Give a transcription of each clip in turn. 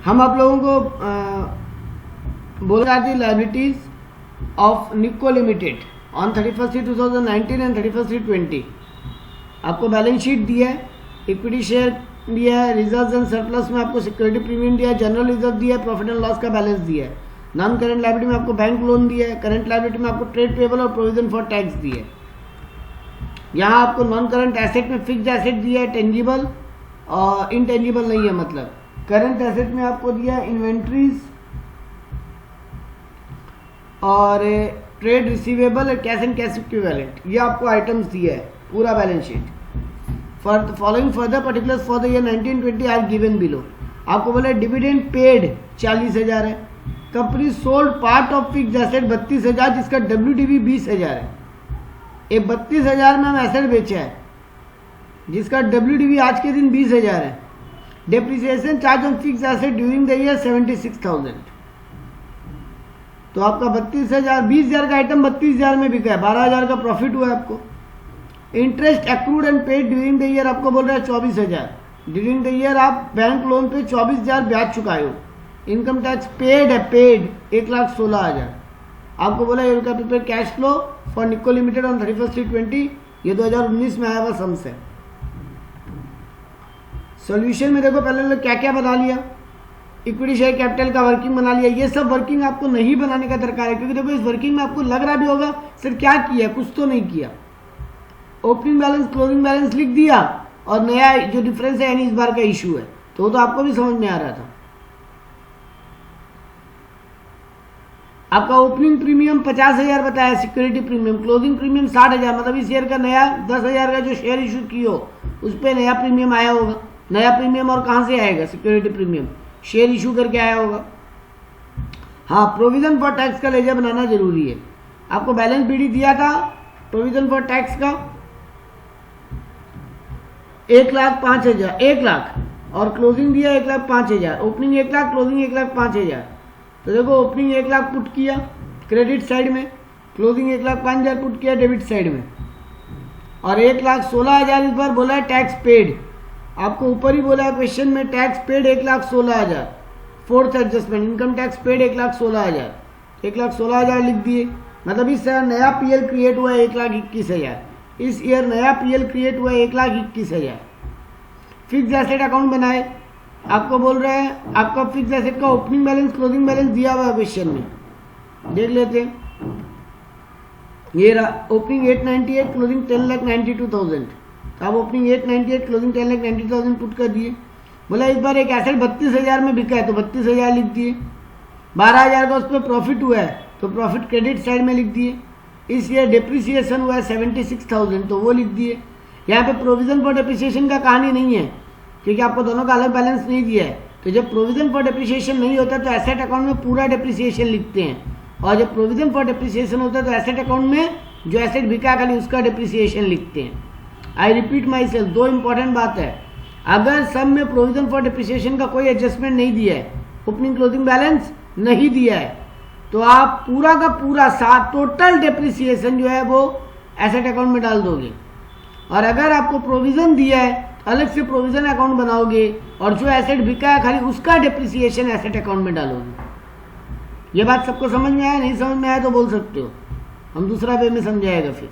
हम आप लोगों को बोल रहा थी liabilities of Nicco limited on 31/3/2019 and 31/3/20। आपको बैलेंस शीट दिया है, इक्विटी शेयर दिया है, रिजर्व्स एंड सरप्लस में आपको सिक्योरिटी प्रीमियम दिया है, जनरल रिजर्व दिया है, प्रॉफिट एंड लॉस का बैलेंस दिया है, नॉन करेंट लायबिलिटी में आपको बैंक लोन दिया है, करंट लायबिलिटी में आपको ट्रेड पेबल और प्रोविजन फॉर टैक्स दिया है। यहाँ आपको नॉन करंट एसेट में फिक्स्ड एसेट दिया है, टेंजिबल और इनटेंजिबल नहीं है, मतलब करंट एसेट में आपको दिया है इन्वेंट्रीज और trade receivable, cash and cash equivalent, ये आपको आइटम्स दिया है पूरा balance sheet. For following further particulars for the year 1920 are given below. आपको बोला डिविडेंड पेड 40,000 है, company sold part of fixed asset 32,000 जिसका WDV 20,000 है। ये 32,000 में हम एसेट बेचा है जिसका WDV आज के दिन 20,000 है। Depreciation charge on fixed asset during the year 76,000। तो आपका 32,000, 20,000 का आइटम 32,000 में बिका है, 12,000 का प्रॉफिट हुआ है आपको। Interest accrued and paid during the year आपको बोल रहा है 24,000। ड्यूरिंग द ईयर आप बैंक लोन पे 24,000 ब्याज चुकाए हो। इनकम टैक्स पेड है, पेड 1,16,000। आपको बोला you can prepare cash flow for Nicco limited on 31/3/20। ये 2019 में आया हुआ सम्स है। सॉल्यूशन में देखो पहले लोग क्या क्या बना लिया, इक्विटी शेयर कैपिटल का वर्किंग बना लिया। ये सब वर्किंग आपको नहीं बनाने का दरकार है, क्योंकि देखो इस वर्किंग में आपको लग रहा भी होगा सर क्या किया, कुछ तो नहीं किया। ओपनिंग बैलेंस क्लोजिंग बैलेंस लिख दिया और नया जो डिफरेंस है यानी इस बार का इशू है, तो वो तो आपको भी समझ में आ रहा था। आपका ओपनिंग प्रीमियम 50,000 बताया, सिक्योरिटी प्रीमियम, क्लोजिंग प्रीमियम 60,000, मतलब इस ईयर का नया 10,000 का जो शेयर इशू की हो उस पर नया प्रीमियम आया होगा। नया प्रीमियम और कहाँ से आएगा, सिक्योरिटी प्रीमियम शेयर इशू करके आया होगा। हाँ, प्रोविजन फॉर टैक्स का लेजर बनाना जरूरी है। आपको बैलेंस बीडी दिया था प्रोविजन फॉर टैक्स का 1,05,000, 1 लाख, और क्लोजिंग दिया 1,05,000। Opening 1 lakh, closing 1,05,000। तो देखो ओपनिंग 1 लाख पुट किया क्रेडिट साइड में, क्लोजिंग 1,05,000 पुट किया डेबिट साइड में, और 1,16,000 इस बार बोला है टैक्स पेड। आपको ऊपर ही बोला है क्वेश्चन में tax paid 1,16,000। Fourth adjustment income tax paid 1,16,000, 1,16,000 लिख दिए। मतलब इस साल नया PL क्रिएट हुआ है 1,21,000। इस ईयर नया PL क्रिएट हुआ है 1,21,000। फिक्स्ड एसेट अकाउंट बनाए, आपको बोल रहा है आपका फिक्स्ड एसेट का ओपनिंग बैलेंस क्लोजिंग बैलेंस दिया हुआ है क्वेश्चन में, देख लेते हैं। ये रहा ओपनिंग 898, क्लोजिंग 10,92,000। अब ओपनिंग 898, क्लोजिंग 10,90,000 पुट कर दिए। बोला इस बार एक एसेट 32,000 में बिका है तो 32,000 लिख दिए। 12,000 का उस पर प्रॉफिट हुआ है तो प्रॉफिट क्रेडिट साइड में लिख दिए। इस ईयर डिप्रिसिएशन हुआ है 76,000 तो वो लिख दिए। यहाँ पे प्रोविजन फॉर डिप्रिसिएशन का कहानी नहीं है, क्योंकि आपको दोनों का अलग बैलेंस नहीं दिया है। तो जब प्रोविजन फॉर डिप्रिसिएशन नहीं होता तो एसेट अकाउंट में पूरा डिप्रिसिएशन लिखते हैं, और जब प्रोविजन फॉर डिप्रिसिएशन होता है तो एसेट अकाउंट में जो एसेट बिका खाली उसका डिप्रिसिएशन लिखते हैं। आई रिपीट माई सेल्फ, दो इंपॉर्टेंट बात है। अगर सब में प्रोविजन फॉर डिप्रिसिएशन का कोई एडजस्टमेंट नहीं दिया है, ओपनिंग क्लोजिंग बैलेंस नहीं दिया है, तो आप पूरा का पूरा साथ टोटल डिप्रिसिएशन जो है वो एसेट अकाउंट में डाल दोगे। और अगर आपको प्रोविजन दिया है अलग से प्रोविजन अकाउंट बनाओगे, और जो एसेट बिका है खाली उसका डिप्रिसिएशन एसेट अकाउंट में डालोगे। ये बात सबको समझ में आया? नहीं समझ में आया तो बोल सकते हो, हम दूसरा वे में समझाएगा फिर।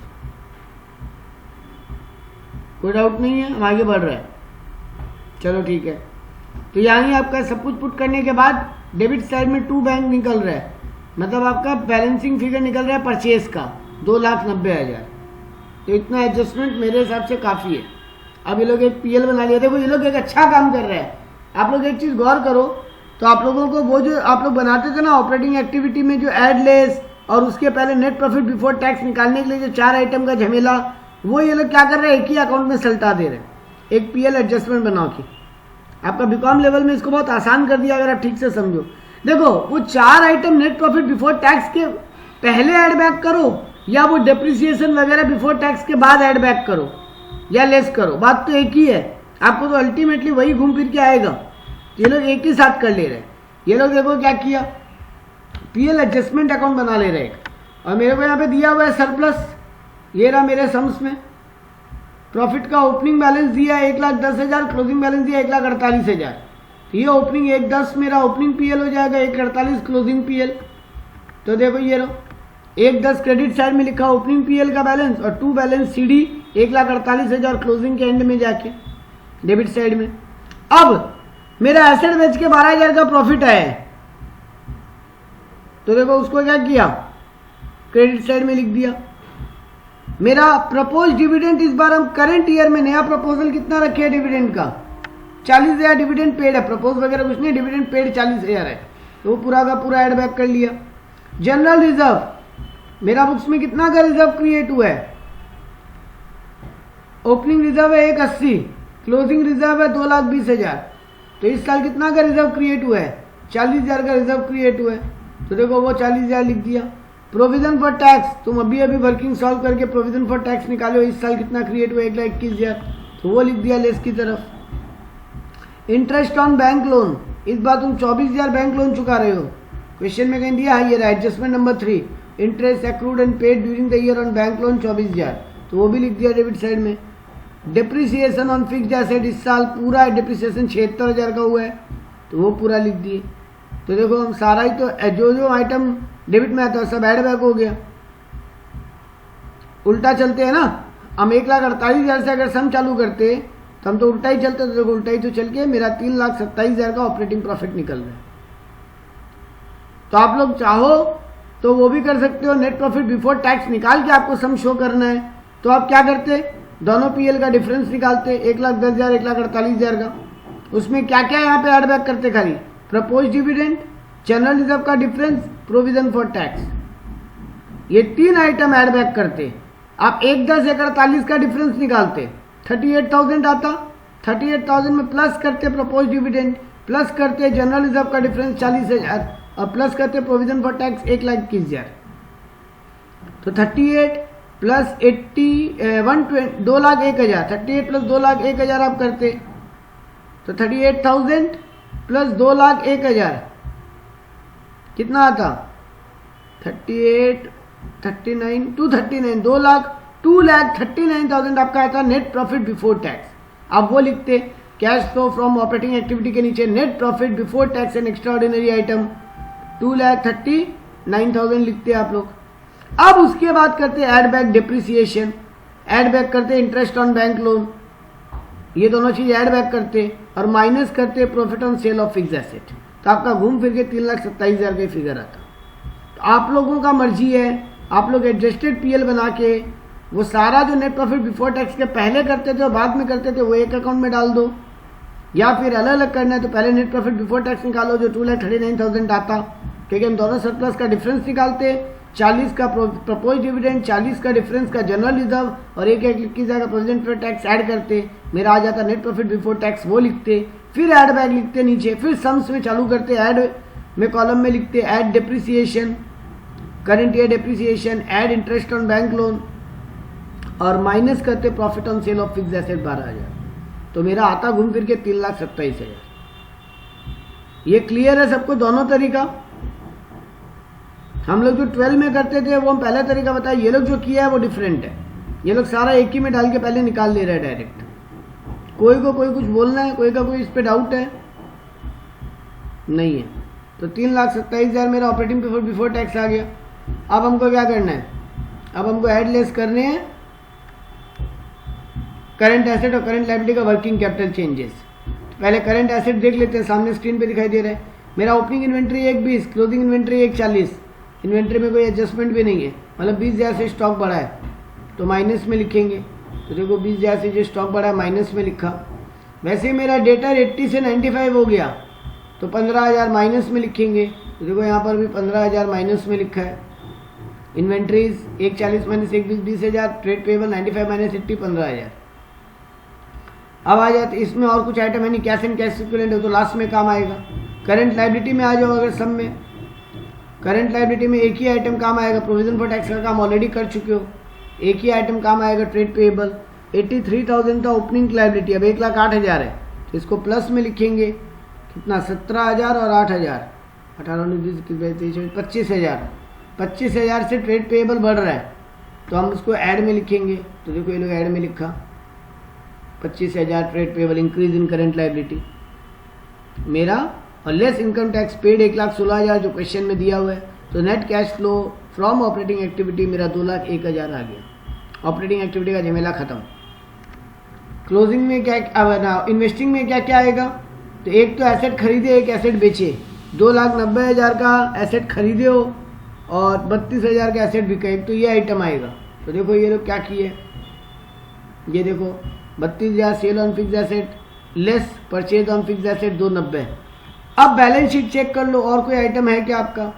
कोई डाउट नहीं है, हम आगे बढ़ रहे हैं। चलो ठीक है। तो यहाँ आपका सब कुछ पुट करने के बाद डेबिट साइड में 2 बैंक निकल रहा है, मतलब आपका बैलेंसिंग फिगर निकल रहा है परचेज का 2,90,000। तो इतना एडजस्टमेंट मेरे हिसाब से काफ़ी है। अब ये लोग एक PL बना लिया। देखो ये लोग एक अच्छा काम कर रहे हैं। आप लोग एक चीज़ गौर करो, तो आप लोगों को वो जो आप लोग बनाते थे ना ऑपरेटिंग एक्टिविटी में जो एड लेस और उसके पहले नेट प्रॉफिट बिफोर टैक्स निकालने के लिए जो 4 आइटम का झमेला, वो ये लोग क्या कर रहे हैं, एक ही अकाउंट में सल्टा दे रहे हैं, एक PL एडजस्टमेंट बना के। आपका बीकॉम लेवल में इसको बहुत आसान कर दिया अगर आप ठीक से समझो। देखो वो 4 item net profit before tax के पहले ऐड बैक करो, या वो डेप्रिसिएशन वगैरह बिफोर टैक्स के बाद ऐड बैक करो या लेस करो, बात तो एक ही है। आपको तो अल्टीमेटली वही घूम फिर के आएगा। ये लोग एक ही साथ कर ले रहे हैं। ये लोग देखो क्या किया, PL एडजस्टमेंट अकाउंट बना ले रहे हैं। और मेरे को यहाँ पे दिया हुआ है सरप्लस, ये रहा मेरे सम्स में। प्रॉफिट का ओपनिंग बैलेंस दिया 1,10,000, क्लोजिंग बैलेंस दिया 1,48,000। तो ये ओपनिंग 1/10 मेरा ओपनिंग पीएल हो जाएगा, 1/48 क्लोजिंग पीएल। तो देखो ये लो 1/10 क्रेडिट साइड में लिखा ओपनिंग पीएल का बैलेंस और 2 बैलेंस सीडी 1,48,000 क्लोजिंग के एंड में जाके डेबिट साइड में। अब मेरा एसेट बेच के 12,000 का प्रॉफिट आया है, तो देखो उसको क्या किया, क्रेडिट साइड में लिख दिया। मेरा प्रपोज डिविडेंड, इस बार हम करंट ईयर में नया प्रपोजल कितना रखे है डिविडेंड का, 40,000 डिविडेंड पेड है, प्रपोज वगैरह कुछ नहीं, डिविडेंड पेड 40,000 है, तो वो पूरा का पूरा एड बैक कर लिया। जनरल रिजर्व मेरा बुक्स में कितना का रिजर्व क्रिएट हुआ है, ओपनिंग रिजर्व है 180, क्लोजिंग रिजर्व है 2,20,000, तो इस साल कितना का रिजर्व क्रिएट हुआ है, 40,000 का रिजर्व क्रिएट हुआ है, तो देखो वो 40,000 लिख दिया। प्रोविजन फॉर टैक्स, तुम अभी वर्किंग सॉल्व करके प्रोविजन फॉर टैक्स निकालो, इस साल कितना क्रिएट हुआ 1,21,000, तो वो लिख दिया लेस की तरफ। इंटरेस्ट ऑन बैंक लोन, इस बार तुम 24,000 बैंक लोन चुका रहे हो, क्वेश्चन में कहीं दिया है ये adjustment number 3, interest accrued and paid during the year on bank loan 24,000, तो वो भी लिख दिया डेबिट साइड में। डिप्रिसिएशन ऑन फिक्स्ड एसेट, इस साल पूरा डिप्रिसिएशन 76,000 का हुआ है, तो वो पूरा लिख दिए। तो देखो हम सारा ही तो जो जो आइटम डेबिट में आता है सब ऐड बैक हो गया। उल्टा चलते हैं ना, हम 1,48,000 से अगर सम चालू करते तो हम तो उल्टा ही चलते, तो देखो उल्टा ही तो चल के मेरा 3,27,000 का ऑपरेटिंग प्रॉफिट निकल रहा है। तो आप लोग चाहो तो वो भी कर सकते हो, नेट प्रॉफिट बिफोर टैक्स निकाल के आपको सम शो करना है तो आप क्या करते, दोनों पीएल का डिफरेंस निकालते, 1,10,000 1,48,000 का, उसमें क्या क्या यहाँ पे ऐड बैक करते, खाली प्रपोज डिविडेंड, जनरल रिजर्व का डिफरेंस, प्रोविजन फॉर टैक्स, ये 3 आइटम ऐड बैक करते। आप 1,10 1,48 का डिफरेंस निकालते, 38,000 आता, 38,000 में प्लस करते प्रपोज डिविडेंड, प्लस करते जनरल रिजर्व का डिफरेंस 40,000 और प्लस करते प्रोविजन फॉर टैक्स 1,21,000, तो 38 प्लस 80 2,01,000, 38 प्लस 2,01,000 आप करते, तो 38,000 प्लस 2,01,000 कितना आता, 38 39 239 2,39,000 आपका आता नेट प्रॉफिट बिफोर टैक्स। आप वो लिखते cash flow from operating activity के नीचे net profit before tax and extra ordinary item 2,39,000 लिखते आप लोग। अब उसके बाद करते add back depreciation, add back करते इंटरेस्ट ऑन बैंक लोन, ये दोनों चीज ऐड बैक करते और माइनस करते profit on sale of fix asset, तो आपका घूम फिर के 3,27,000 का फिगर आता। तो आप लोगों का मर्जी है, आप लोग एडजस्टेड पीएल बना के वो सारा जो नेट प्रॉफिट बिफोर टैक्स के पहले करते थे और बाद में करते थे वो एक अकाउंट में डाल दो, या फिर अलग अलग करना है तो पहले नेट प्रॉफिट बिफोर टैक्स निकालो जो 2,39,000 आता, क्योंकि हम दोनों सरप्लस का डिफरेंस निकालते, 40 का प्रपोज डिविडेंड, 40 का डिफरेंस का जनरल रिजर्व और 1,21,000 का प्रोविजन फॉर टैक्स ऐड करते, मेरा आ जाता नेट प्रॉफिट बिफोर टैक्स, वो लिखते, फिर ऐड बैक लिखते नीचे, फिर सम्स में चालू करते, ऐड में कॉलम में लिखते add depreciation, current year depreciation, add interest on bank loan और माइनस करते profit on sale of fixed asset 12,000, तो मेरा आता घूम फिर के 3,27,000। ये क्लियर है सबको दोनों तरीका। हम लोग जो 12 में करते थे वो हम पहला तरीका बताया, ये लोग जो किया है वो डिफरेंट है, ये लोग सारा एक ही में डाल के पहले निकाल दे रहे हैं डायरेक्ट। कोई को कोई कुछ बोलना है, कोई का कोई इस पे डाउट है नहीं है, तो 3,27,000 मेरा ऑपरेटिंग बिफोर टैक्स आ गया। अब हमको क्या करना है, अब हमको ऐड लेस करने हैं करंट एसेट और करंट लायबिलिटी का वर्किंग कैपिटल चेंजेस। पहले करंट एसेट देख लेते हैं, सामने स्क्रीन पे दिखाई दे रहा है मेरा opening inventory 1,20, closing inventory 1,40, inventory में कोई एडजस्टमेंट भी नहीं है, मतलब 20,000 से स्टॉक बढ़ा है तो माइनस में लिखेंगे, तो देखो 20,000 से जो स्टॉक बढ़ा है माइनस में लिखा। वैसे ही मेरा डेटर 80 से 95 हो गया तो 15,000 माइनस में लिखेंगे, तो देखो यहाँ पर भी 15,000 माइनस में लिखा है। Inventories 1,40 minus 1,20 20,000, trade payable 95 minus 80 15,000। अब आ जाते इसमें और कुछ आइटम है नहीं, कैश एंड कैश इक्विवेलेंट है तो लास्ट में काम आएगा। करंट लायबिलिटी में आ जाओ, अगर सब में करंट लायबिलिटी में एक ही आइटम काम आएगा, प्रोविजन फॉर टैक्स का काम ऑलरेडी कर चुके हो, एक ही आइटम काम आएगा ट्रेड पेबल। 83,000 था ओपनिंग लायबिलिटी, अब 1,08,000 है तो इसको प्लस में लिखेंगे, कितना 17,000 और 8,000 18 19 25,000, 25,000 से ट्रेड पेबल बढ़ रहा है तो हम उसको ऐड में लिखेंगे, तो देखो ये लोग ऐड में लिखा 25,000 trade payable increase in current liability. मेरा, और लेस इनकम टैक्स पेड 1,16,000 जो क्वेश्चन में दिया हुआ है, तो net cash flow from operating activity मेरा 2,01,000 आ गया। ऑपरेटिंग एक्टिविटी का झमेला खत्म। क्लोजिंग में क्या, इन्वेस्टिंग में क्या क्या आएगा, तो एक तो एसेट खरीदे, एक एसेट बेचे। 2,90,000 का एसेट खरीदे हो और 32,000 का एसेट बिका, एक तो ये आइटम आएगा। तो देखो ये लोग क्या किए, ये देखो 32,000 sale on fix asset less purchase on fix asset 290। अब बैलेंस शीट चेक कर लो, और कोई आइटम है क्या आपका?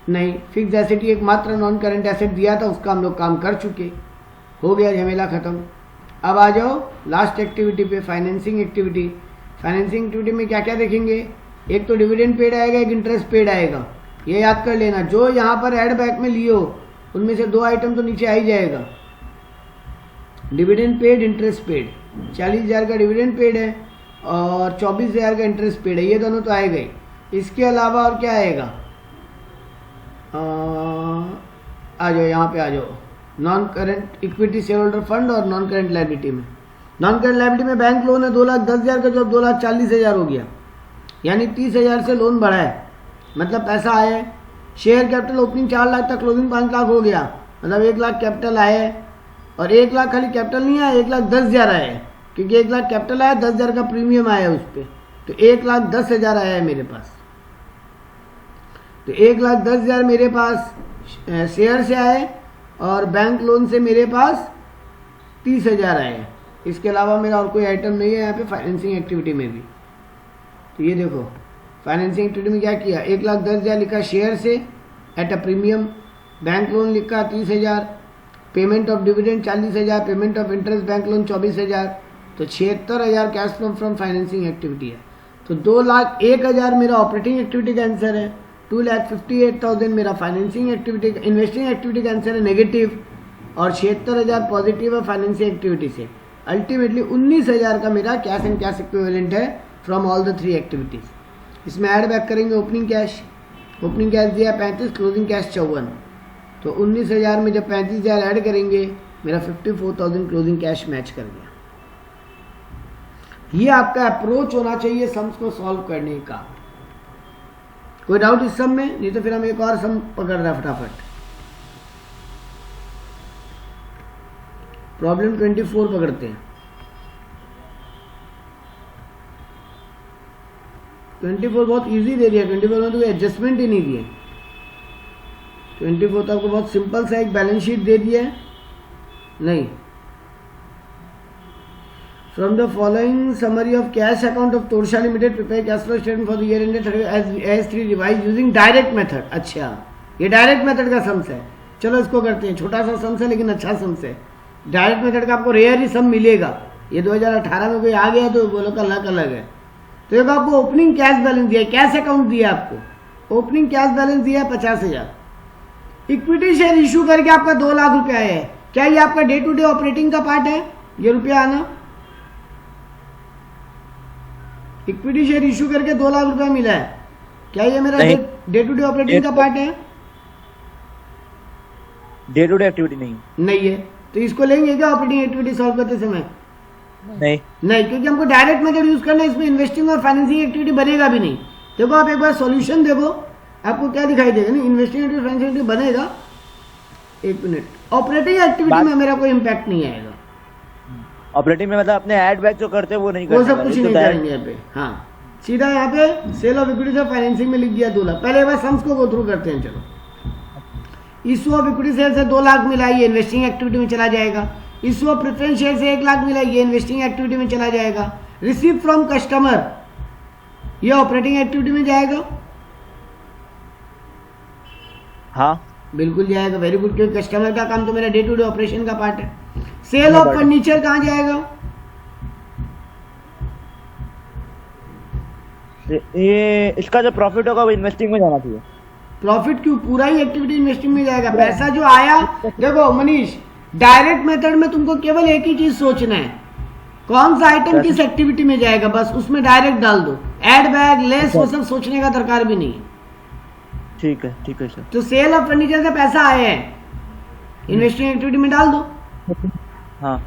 नहीं, फिक्स एसेट ही एकमात्र नॉन करेंट एसेट दिया था, उसका हम लोग काम कर चुके, हो गया झमेला खत्म। अब आ जाओ लास्ट एक्टिविटी पे, फाइनेंसिंग एक्टिविटी। फाइनेंसिंग एक्टिविटी में क्या क्या देखेंगे, एक तो डिविडेंड पेड आएगा, एक इंटरेस्ट पेड आएगा। ये याद कर लेना, जो यहाँ पर एड बैक में लियो उनमें से 2 आइटम तो नीचे आ ही जाएगा। Dividend paid, interest paid. 40,000 का डिविडेंड पेड है और 24,000 का इंटरेस्ट पेड है, ये दोनों तो आएगा ही। इसके अलावा और क्या आएगा, आ जाओ यहाँ पे आ जाओ, non current equity share holder fund और नॉन करेंट लायबिलिटी में। नॉन करेंट लायबिलिटी में बैंक लोन है 2,10,000 का, जो अब 2,40,000 हो गया, यानी 30,000 से लोन बढ़ा है, मतलब पैसा आया है। शेयर कैपिटल ओपनिंग 4 लाख था, क्लोजिंग 5 लाख हो गया, मतलब 1 लाख कैपिटल आया है। और 1 लाख खाली कैपिटल नहीं आया, 1,10,000 आया है, क्योंकि 1 लाख कैपिटल आया, 10,000 का प्रीमियम आया उस पर, तो 1,10,000 आया है मेरे पास। तो 1,10,000 मेरे पास शेयर से आए और बैंक लोन से मेरे पास 30,000 आए। इसके अलावा मेरा और कोई आइटम नहीं है यहाँ पे फाइनेंसिंग एक्टिविटी में भी। तो ये देखो फाइनेंसिंग एक्टिविटी में क्या किया, 1,10,000 लिखा शेयर से at a premium, bank loan लिखा 30,000, payment of dividend 40,000, payment of interest bank loan 24,000, तो 76,000 cash flow from financing activity है। तो 2,01,000 मेरा ऑपरेटिंग एक्टिविटी का आंसर है, 2,58,000 मेरा फाइनेंसिंग एक्टिविटी का, इन्वेस्टिंग एक्टिविटी का आंसर है नेगेटिव, और 76,000 पॉजिटिव है फाइनेंसिंग एक्टिविटी से। अल्टीमेटली 19,000 का मेरा कैश एंड कैश इक्विवेलेंट है फ्रॉम ऑल द 3 एक्टिविटीज। इसमें ऐड बैक करेंगे ओपनिंग कैश दिया 35, क्लोजिंग कैश 54, तो 19,000 में जब 35,000 ऐड करेंगे मेरा 54,000 क्लोजिंग कैश मैच कर गया। ये आपका अप्रोच होना चाहिए सम्स को सॉल्व करने का। कोई डाउट इस सम में? नहीं तो फिर हम एक और सम पकड़ रहे हैं फटाफट। प्रॉब्लम 24 पकड़ते हैं। 24 बहुत इजी दे दिया, 24 में तो कोई एडजस्टमेंट ही नहीं दिए। 24 तो आपको बहुत सिंपल सा एक बैलेंस शीट दे दिया है। नहीं, from the following summary of cash account of Torsha limited prepare cash flow statement for the year ended as 3 revise using direct method. अच्छा, ये डायरेक्ट मेथड का सम्स है, चलो इसको करते हैं। छोटा सा सम्स है लेकिन अच्छा सम्स है। डायरेक्ट मेथड का आपको रेयर ही सम मिलेगा, ये 2018 में कोई आ गया तो बोलो का अलग अलग है। तो एक आपको ओपनिंग कैश बैलेंस दिया है, कैश अकाउंट दिया आपको, ओपनिंग कैश बैलेंस दिया है 50,000, इक्विटी शेयर इशू करके आपका 2 लाख रुपया आया है। क्या ये आपका डे टू डे ऑपरेटिंग का पार्ट है, ये रुपया आना? इक्विटी शेयर इशू करके 2 लाख रुपया मिला है, क्या ये मेरा डे टू डे ऑपरेटिंग का पार्ट है? डे टू डे एक्टिविटी नहीं है। तो इसको लेंगे क्या ऑपरेटिंग एक्टिविटी सॉल्व करते समय? नहीं, क्योंकि हमको डायरेक्ट मेथड यूज करना है, इसमें इन्वेस्टिंग और फाइनेंसिंग एक्टिविटी बनेगा भी नहीं। देखो आप एक बार सॉल्यूशन देखो, आपको क्या दिखाई देगा? नहीं, इन्वेस्टिंग एक्टिविटी फाइनेंसिंग एक्टिविटी बनेगा। एक मिनट, ऑपरेटिंग एक्टिविटी में मेरा कोई इम्पैक्ट नहीं आएगा। ऑपरेटिंग में मतलब अपने ऐड बैक जो करते हैं वो नहीं करते, वो सब कुछ नहीं करेंगे यहाँ पे। हाँ, सीधा यहाँ पे सेल ऑफ इक्विटी से फाइनेंसिंग में लिख दिया 2 लाख। पहले एक बार सम्स को गो थ्रू करते हैं। चलो, इशू ऑफ इक्विटी शेयर से 2 लाख मिला, ये इन्वेस्टिंग एक्टिविटी में चला जाएगा। इशू ऑफ प्रेफरेंस शेयर से 1 लाख मिला, ये इन्वेस्टिंग एक्टिविटी में चला जाएगा। रिसीव फ्रॉम कस्टमर, ये ऑपरेटिंग एक्टिविटी में जाएगा। हाँ बिल्कुल जाएगा, वेरी गुड, क्योंकि कस्टमर का काम तो मेरा डे टू डे ऑपरेशन का पार्ट है। सेल ऑफ फर्नीचर कहाँ जाएगा? ये इसका जो प्रॉफिट होगा वो इन्वेस्टिंग में जाना चाहिए। प्रॉफिट क्यों, पूरा ही एक्टिविटी इन्वेस्टिंग में जाएगा। पैसा जो आया, देखो मनीष, डायरेक्ट मेथड में तुमको केवल एक ही चीज सोचना है, कौन सा आइटम किस एक्टिविटी में जाएगा, बस उसमें डायरेक्ट डाल दो। एड बैक, लेस, वो सब सोचने का दरकार भी नहीं है। ठीक है सर। तो सेल ऑफ फर्नीचर से पैसा आया है, इन्वेस्टिंग एक्टिविटी में डाल दो। हाँ,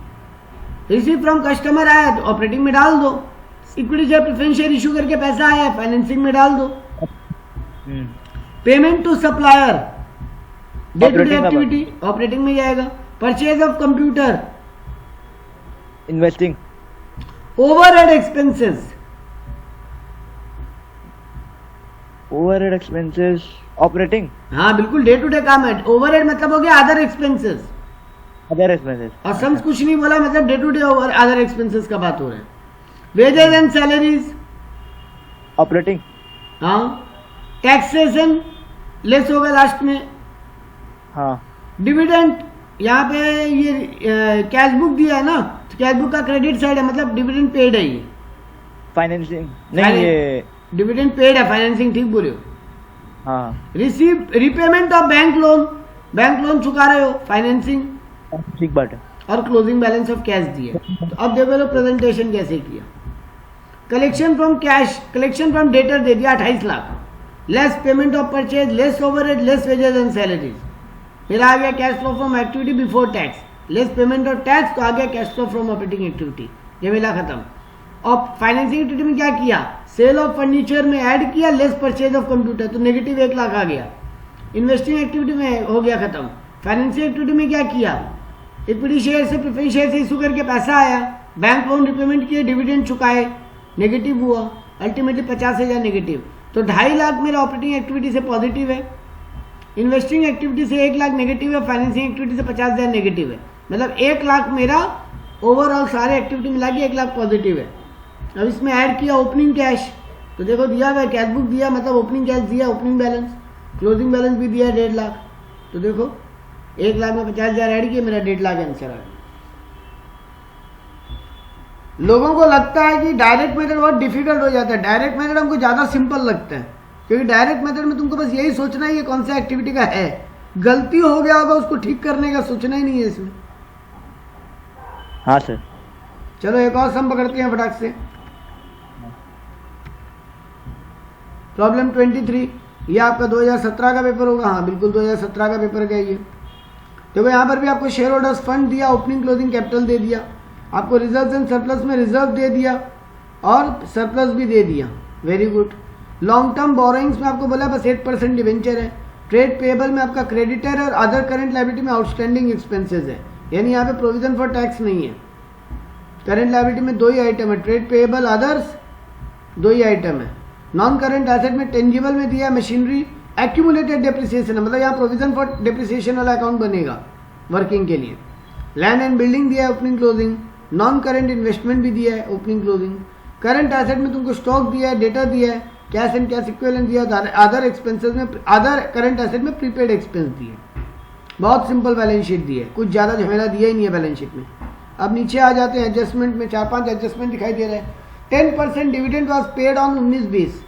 रिसीव फ्रॉम कस्टमर आया तो ऑपरेटिंग में डाल दो। Equity share preference share issue करके पैसा आया, फाइनेंसिंग में डाल दो। Payment to supplier day to day activity operating में जाएगा। Purchase of computer investing. Overhead expenses, overhead expenses operating. हाँ बिल्कुल, डे टू डे काम है। ओवरहेड मतलब हो गया अदर एक्सपेंसेस, अदर एक्सपेंसेस। और सम्स कुछ नहीं बोला, मतलब day to day other expenses का बात हो रहा है। Wages and salaries operating. हाँ। टैक्सेशन लेस होगा लास्ट में। हाँ। डिविडेंड, यहाँ पे ये कैश बुक दिया है ना, तो कैश बुक का क्रेडिट साइड है, मतलब डिविडेंड पेड है ये। फाइनेंसिंग नहीं, ये डिविडेंड पेड है, फाइनेंसिंग ठीक बोले हो। हाँ। Receive repayment of bank loan, bank loan चुका रहे हो, फाइनेंसिंग। ठीक बात है। और क्लोजिंग बैलेंस ऑफ कैश दिया। तो अब देखो लो प्रेजेंटेशन कैसे किया। Collection from cash, collection from debtor दे दिया 28 lakh, less payment of purchase, less overhead, less wages and salaries. फिर आ गया cash flow from activity before tax, less payment of tax, तो आ गया cash flow from operating activity. ये मिला खत्म। और फाइनेंसिंग एक्टिविटी में क्या किया, सेल ऑफ फर्नीचर में ऐड किया, लेस परचेज ऑफ कंप्यूटर, तो नेगेटिव 1 लाख आ गया। इन्वेस्टिंग एक्टिविटी में हो गया खत्म। फाइनेंसिंग एक्टिविटी में क्या किया, इक्विटी शेयर से प्रेफरेंस शेयर से इशू करके पैसा आया, बैंक लोन रिपेमेंट किए, डिविडेंड चुकाए, नेगेटिव हुआ, अल्टीमेटली 50,000 नेगेटिव। तो 2.5 लाख मेरा ऑपरेटिंग एक्टिविटी से पॉजिटिव है, इन्वेस्टिंग एक्टिविटी से 1 लाख नेगेटिव है, फाइनेंसिंग एक्टिविटी से 50,000 नेगेटिव है। मतलब 1 लाख मेरा ओवरऑल सारे एक्टिविटी मिला के 1 लाख पॉजिटिव है। अब इसमें ऐड किया ओपनिंग कैश, तो देखो दिया हुआ कैश बुक दिया, मतलब ओपनिंग कैश दिया, ओपनिंग बैलेंस, क्लोजिंग बैलेंस भी दिया 1.5 लाख। तो देखो 1 लाख में 50,000 ऐड किए, मेरा 1.5 लाख आंसर आ गया। लोगों को लगता है कि डायरेक्ट मेथड बहुत डिफिकल्ट हो जाता है, डायरेक्ट मेथड हमको ज़्यादा सिंपल लगता है, क्योंकि डायरेक्ट मेथड में तुमको बस यही सोचना है ये कौन सा एक्टिविटी का है, गलती हो गया होगा उसको ठीक करने का सोचना ही नहीं है इसमें। हाँ सर। चलो एक और सम पकड़ते हैं फटाक से। प्रॉब्लम 23, ये आपका 2017 का पेपर होगा। हाँ बिल्कुल 2017 का पेपर का ये। देखो यहाँ पर भी आपको शेयर होल्डर्स फंड दिया, ओपनिंग क्लोजिंग कैपिटल दे दिया, आपको रिजर्व एंड सरप्लस में रिजर्व दे दिया और सरप्लस भी दे दिया। Very good. Long term borrowings में आपको बोला बस 8% डिवेंचर है। ट्रेड पेएबल में आपका क्रेडिटर और अदर करंट लायबिलिटी में आउटस्टैंडिंग एक्सपेंसेस है, यानी यहाँ पे प्रोविजन फॉर टैक्स नहीं है। करंट लायबिलिटी में 2 ही आइटम है, ट्रेड पेएबल अदर्स 2 ही आइटम है। नॉन करंट एसेट में टेंजिबल में दिया मशीनरी, एक्यूमुलेटेड डेप्रिसिएशन है, मतलब यहाँ प्रोविजन फॉर डेप्रिसिएशन वाला अकाउंट बनेगा वर्किंग के लिए। लैंड एंड बिल्डिंग दिया है opening closing, non current investment भी दिया है ओपनिंग क्लोजिंग। करंट एसेट में तुमको स्टॉक दिया है, डेटा दिया है, कैश एंड कैश इक्विवेलेंट दिया है, अदर एक्सपेंसेस में अदर करंट एसेट में प्रीपेड एक्सपेंस दिए। बहुत सिंपल बैलेंस शीट दी है, कुछ ज़्यादा झमेला दिया ही नहीं है बैलेंस शीट में। अब नीचे आ जाते हैं एडजस्टमेंट में, 4-5 एडजस्टमेंट दिखाई दे रहे हैं। 10% dividend was paid on 19-20,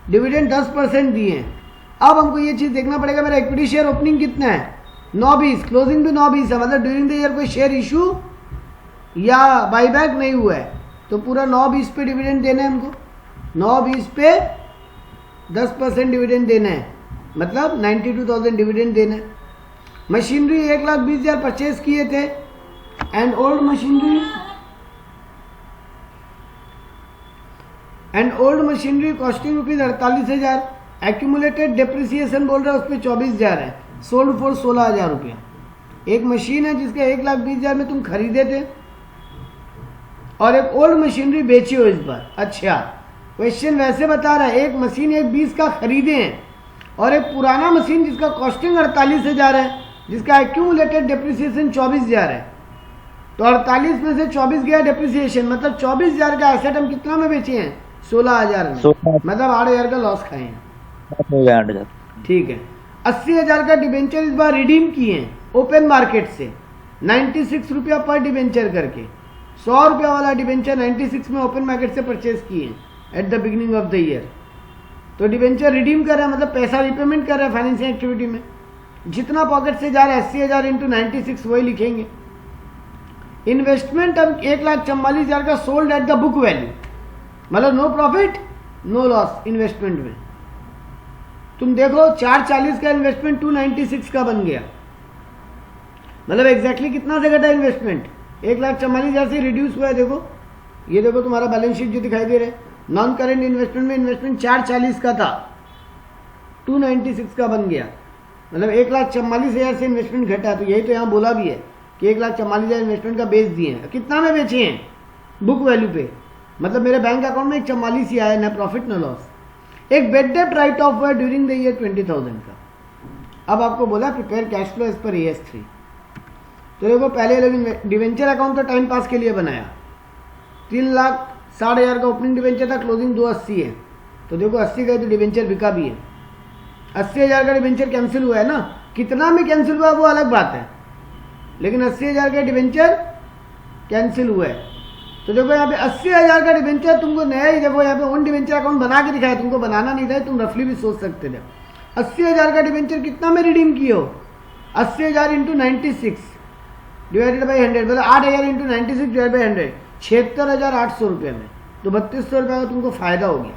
dividend 10% दिए हैं। अब हमको ये चीज़ देखना पड़ेगा मेरा इक्विटी शेयर ओपनिंग कितना है, 9-20, क्लोजिंग भी 9-20 है, मतलब ड्यूरिंग द ईयर कोई शेयर इशू या बाईबैक नहीं हुआ है, तो पूरा 9-20 पे डिविडेंड देना है हमको। 9-20 पे 10% डिविडेंड देना है, मतलब 92,000 डिविडेंड देना है। मशीनरी 1,20,000 परचेज किए थे and old machinery costing rupees 48,000। Accumulated depreciation बोल रहा है उस पर 24,000 है, सोल्ड फॉर 16,000 रुपया। एक मशीन है जिसका 1,20,000 में तुम खरीदे थे और एक ओल्ड मशीनरी बेची हो इस बार। अच्छा, क्वेश्चन वैसे बता रहा है एक मशीन 1,20 का खरीदे हैं और एक पुराना मशीन जिसका कॉस्टिंग 48,000 है, जिसका एक्यूमुलेटेड डेप्रिसिएशन 24,000 है। तो 48 में से 24 गया डेप्रिसिएशन, मतलब 24,000 का एसेट हम कितना में बेचे हैं, 16,000 में, मतलब 8,000 का लॉस खाए हैं। ठीक है। 80,000 का डिबेंचर इस बार रिडीम किए हैं ओपन मार्केट से, 96 रुपया पर डिबेंचर करके। 100 रुपया वाला डिबेंचर 96 में ओपन मार्केट से परचेज किए at the beginning of the year. तो डिबेंचर रिडीम कर रहा है, मतलब पैसा रिपेमेंट कर रहा है फाइनेंशियल एक्टिविटी में। जितना पॉकेट से जा रहा है 80,000 इंटू 96 वही लिखेंगे। इन्वेस्टमेंट हम 1,44,000 का sold at the book value, मतलब no profit no loss investment में। तुम देखो 440 का इन्वेस्टमेंट 296 का बन गया, मतलब एग्जैक्टली कितना से घटा इन्वेस्टमेंट, 1,44,000 से रिड्यूस हुआ है। देखो ये देखो तुम्हारा बैलेंस शीट जो दिखाई दे रहा है, नॉन करेंट इन्वेस्टमेंट में इन्वेस्टमेंट 440 का था, 296 का बन गया, मतलब 1,44,000 से इन्वेस्टमेंट घटा। तो यही तो यहाँ बोला भी है कि 1,44,000 इन्वेस्टमेंट का बेच दिए हैं। कितना में बेचे हैं? बुक वैल्यू पे, मतलब मेरे बैंक अकाउंट में 1,44 ही आया, ना प्रॉफिट ना लॉस। एक बेड डेट राइट ऑफ हुआ ड्यूरिंग द ईयर 20,000 का। अब आपको बोला prepare cash flow as per AS3। तो देखो पहले लोग डिवेंचर अकाउंट तो टाइम पास के लिए बनाया, 3,60,000 का ओपनिंग डिवेंचर था, क्लोजिंग 280 है। तो देखो 80 गए तो डिवेंचर बिका भी है, 80,000 का डिवेंचर कैंसिल हुआ है ना, कितना में कैंसिल हुआ वो अलग बात है, लेकिन 80,000 का डिवेंचर कैंसिल हुआ है। तो देखो यहाँ पे 80,000 का डिवेंचर तुमको नया ही, देखो यहाँ पे ओन डिवेंचर अकाउंट बना के दिखाया, तुमको बनाना नहीं था, तुम रफली भी सोच सकते थे। 80,000 का डिवेंचर कितना में रिडीम किए हो? 80,000 इंटू 96 डिवाइडेड बाई 100, मतलब 8,000 इंटू 96 डिवाइड बाई 100, 76,800 रुपये में। तो 3,200 रुपये का तुमको फायदा हो गया।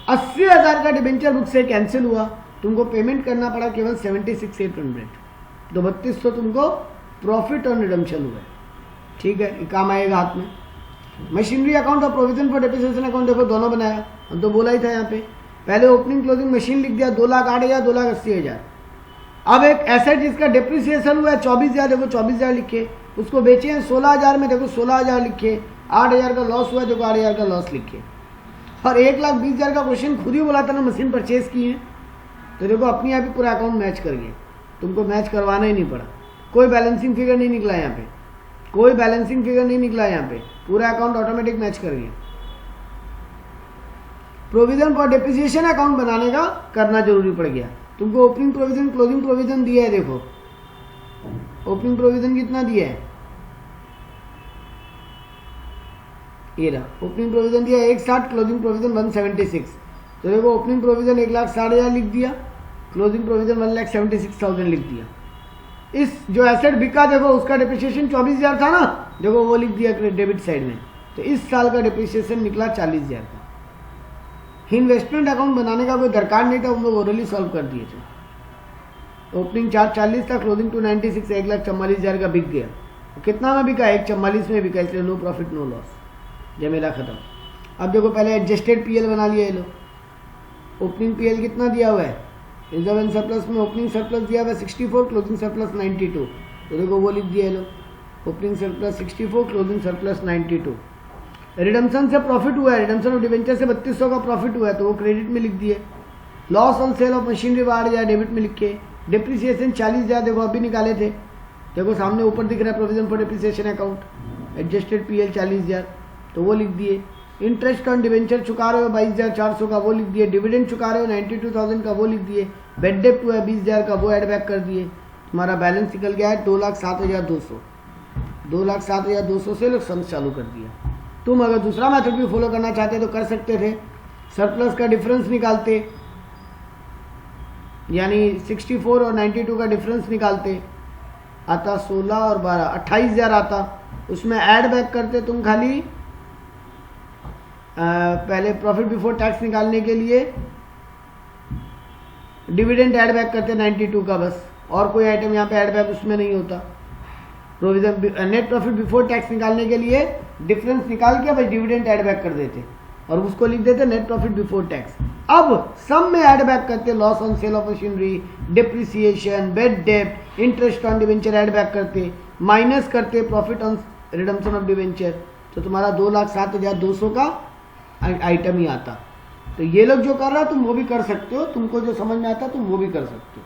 80,000 का डिवेंचर बुक से कैंसिल हुआ, तुमको पेमेंट करना पड़ा केवल 76,800, तो 3,200 तुमको प्रॉफिट ऑन रिडम्पशन हुआ। ठीक है, काम आएगा हाथ में। मशीनरी अकाउंट और प्रोविजन फॉर डेप्रिसिएशन अकाउंट देखो दोनों बनाया, हम तो बोला ही था यहाँ पे। पहले ओपनिंग क्लोजिंग मशीन लिख दिया 2,08,000, 2,80,000। अब एक एसेट जिसका डेप्रिसिएशन हुआ है 24,000, देखो 24,000 लिखे, उसको बेचे हैं 16,000 में, देखो 16,000 लिखे। 8,000 का लॉस हुआ, देखो 8,000 का लॉस लिखे। और 1,20,000 का क्वेश्चन खुद ही बोला था ना, मशीन परचेज की है, तो देखो अपनी आप ही पूरा अकाउंट मैच कर गए, तुमको मैच करवाना ही नहीं पड़ा। कोई बैलेंसिंग फिगर नहीं निकला यहाँ पे, कोई बैलेंसिंग फिगर नहीं निकला यहाँ पे, पूरा अकाउंट ऑटोमेटिक मैच कर गया। प्रोविजन फॉर डेप्रिसिएशन अकाउंट बनाने का करना जरूरी पड़ गया तुमको। ओपनिंग प्रोविजन क्लोजिंग प्रोविजन दिया है, देखो ओपनिंग प्रोविजन कितना दिया है, ये रहा ओपनिंग प्रोविजन दिया 160, क्लोजिंग प्रोविजन 176। तो देखो ओपनिंग प्रोविजन 1,60,000 लिख दिया, क्लोजिंग प्रोविजन 1,76,000 लिख दिया। इस जो एसेट बिका देखो उसका डिप्रिसिएशन 24,000 था ना, देखो वो लिख दिया डेबिट साइड में। तो इस साल का डिप्रिसिएशन निकला 40,000 का। इन्वेस्टमेंट अकाउंट बनाने का कोई दरकार नहीं था, हम लोग ओरली सॉल्व कर दिए थे। ओपनिंग 440 था, क्लोजिंग 296, 1,44,000 का बिक गया। कितना में बिका? 1,44 में बिका, इसलिए नो प्रॉफिट नो लॉस, जमेला खत्म। अब देखो पहले एडजस्टेड PL बना लिया ये लोग। ओपनिंग PL कितना दिया हुआ है? रिजर्व एंड सरप्लस में ओपनिंग सरप्लस दिया हुआ है 64, क्लोजिंग सरप्लस 92। तो देखो वो लिख दिया ये लोग, opening surplus 64, closing surplus 92। Redemption से प्रॉफिट हुआ है, रिडम्पशन ऑफ डिवेंचर से 3,200 का प्रॉफिट हुआ है, तो वो क्रेडिट में लिख दिए। Loss on sale of machinery 8,000 debit में लिखे। डिप्रिसिएशन 40,000 देखो अभी निकाले थे, देखो सामने ऊपर दिख रहा है provision for depreciation account. Adjusted PL 40,000, तो वो लिख दिए। इंटरेस्ट ऑन डिवेंचर चुका रहे हो 22,400 का, वो लिख दिए। डिविडेंड चुका रहे हो 92,000 का, वो लिख दिए। बेड डेप्ट हुआ है 20,000 का, वो एड बैक कर दिए। तुम्हारा बैलेंस निकल गया है 2,07,200। 2,07,200 से लोग सम्स चालू कर दिया। तुम अगर दूसरा मेथड भी फॉलो करना चाहते तो कर सकते थे, सरप्लस का डिफरेंस निकालते, यानी 64 और 92 का डिफरेंस निकालते, आता 16 और 12 28,000 आता। उसमें ऐड बैक करते तुम खाली पहले प्रॉफिट बिफोर टैक्स निकालने के लिए डिविडेंड ऐड बैक करते 92 का बस, और कोई आइटम यहाँ पे ऐड बैक उसमें नहीं होता। Provision net profit before tax निकालने के लिए डिफरेंस निकाल के बस डिविडेंड ऐड बैक कर देते और उसको लिख देते नेट प्रॉफिट बिफोर टैक्स। अब सम में ऐड बैक करते loss on sale of machinery, depreciation, bad डेप्ट, interest on debenture add back करते, माइनस करते profit on redemption of debenture, तो तुम्हारा 2,07,200 का आइटम ही आता। तो ये लोग जो कर रहा तुम वो भी कर सकते हो, तुमको जो समझ में आता तुम वो भी कर सकते हो।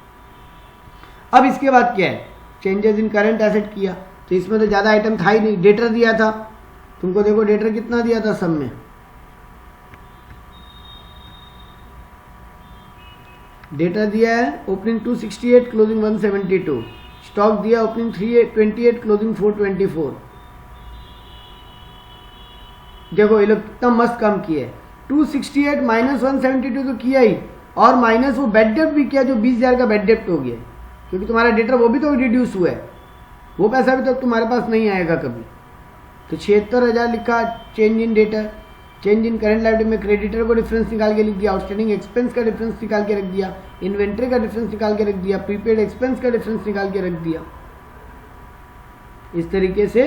अब इसके बाद क्या है, चेंजेस इन करंट एसेट किया, तो इसमें तो ज़्यादा आइटम था ही नहीं। डेटर दिया था तुमको, देखो डेटर कितना दिया था सब में, डेटा दिया है ओपनिंग 268, क्लोजिंग 172। स्टॉक दिया ओपनिंग 328, क्लोजिंग 424। देखो ये लोग कितना मस्त काम किया है। 268 माइनस 172 तो किया ही, और माइनस वो बेड डेप्ट भी किया जो 20,000 का बेड डेप्ट हो गया, क्योंकि तुम्हारा डेटर वो भी तो रिड्यूस हुआ है, वो पैसा भी तो तुम्हारे पास नहीं आएगा कभी। तो 76,000 लिखा change in debtor. Change in current liability में क्रेडिटर को डिफरेंस निकाल के लिख दिया, आउटस्टैंडिंग एक्सपेंस का डिफरेंस निकाल के रख दिया, इन्वेंट्री का डिफरेंस निकाल के रख दिया, प्रीपेड एक्सपेंस का डिफरेंस निकाल के रख दिया। इस तरीके से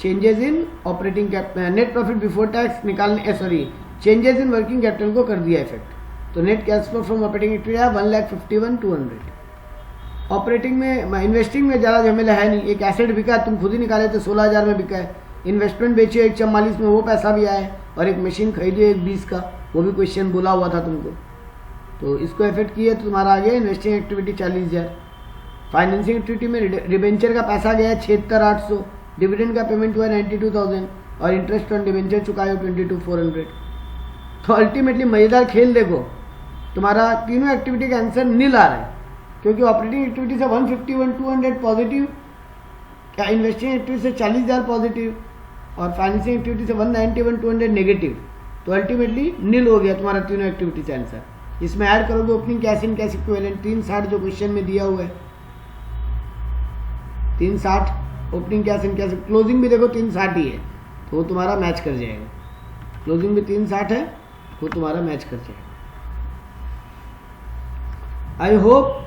changes in operating net profit before tax निकालने sorry changes in working capital को कर दिया इफेक्ट। तो net cash flow from operating activity है 1,51,200। ऑपरेटिंग में इन्वेस्टिंग में ज़्यादा झमेला है नहीं, एक एसेट बिका तुम खुद ही निकाले तो 16,000 में बिका है, इन्वेस्टमेंट बेचे 1,44 में वो पैसा भी आया है, और एक मशीन खरीदे 1,20 का, वो भी क्वेश्चन बोला हुआ था तुमको। तो इसको इफेक्ट किया तो तुम्हारा आ गया इन्वेस्टिंग एक्टिविटी 40,000। फाइनेंसिंग एक्टिविटी में डिबेंचर का पैसा गया 76,800, डिविडेंड का पेमेंट हुआ 92,000 और इंटरेस्ट ऑन डिबेंचर चुकाए 22,400। तो अल्टीमेटली मजेदार खेल देखो, तुम्हारा तीनों एक्टिविटी का आंसर नील आ रहा है, क्योंकि ऑपरेटिंग एक्टिविटी से 151,200 पॉजिटिव, क्या इन्वेस्टिंग एक्टिविटी से 40,000 पॉजिटिव और फाइनेंसिंग एक्टिविटी से 191,200 नेगेटिव। तो अल्टीमेटली नील हो गया तुम्हारा तीनों एक्टिविटी से आंसर। इसमें ऐड करोगे opening cash in cash equivalent 360 जो क्वेश्चन में दिया हुआ है, 360 opening cash in cash, closing भी देखो 360 ही है, तो वो तुम्हारा मैच कर जाएगा। क्लोजिंग भी 360 है, वो तुम्हारा मैच कर जाएगा। I hope